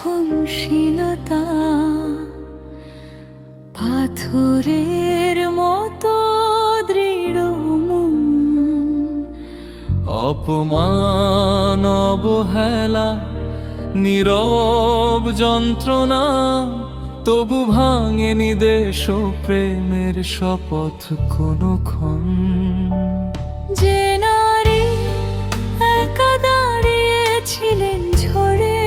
সহনশীলতা, পাথরের মতো দৃঢ় মন। অপমান, অবহেলা, নীরব যন্ত্রণা, তবু ভাঙেনি দেশ ও প্রেমের শপথ কোনক্ষণ। যে নারী একা দাঁড়িয়েছিলেন ঝড়ে,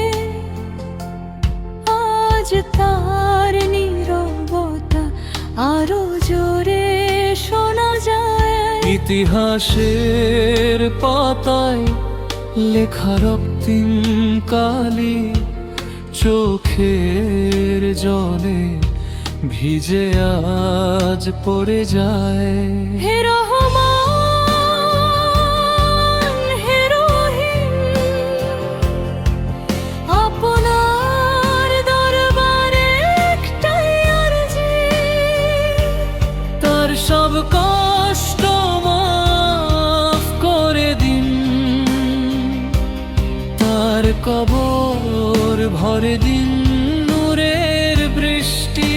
আজ তার নীরবতা আরো জোরে শোনা যায়। ইতিহাসের পাতায় লেখা রক্তিম কালি, চোখের জলে ভিজে আজ পড়ে যায়। হে রহমান, হে রহিম, আপনার দরবারে একটাই আরজি, তার সব কষ্ট মাফ করে দিন, তার কবর ভরে দিন নূরের বৃষ্টি।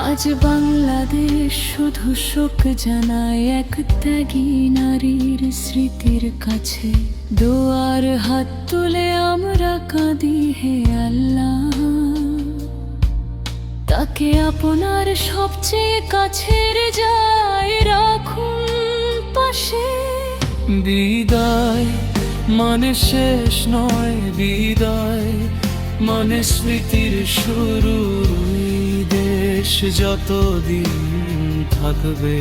আজ বাংলাদেশ শুধু শোক জানায় এক ত্যাগী নারীর স্মৃতির কাছে। দোয়ার হাত তুলে আমরা কাঁদি, হে আল্লাহ, তাকে আপনার সবচেয়ে কাছের যায় রাখুন পাশে। বিদায় মানে শেষ নয়, বিদায় মানে স্মৃতির শুরু। এই দেশ যতদিন থাকবে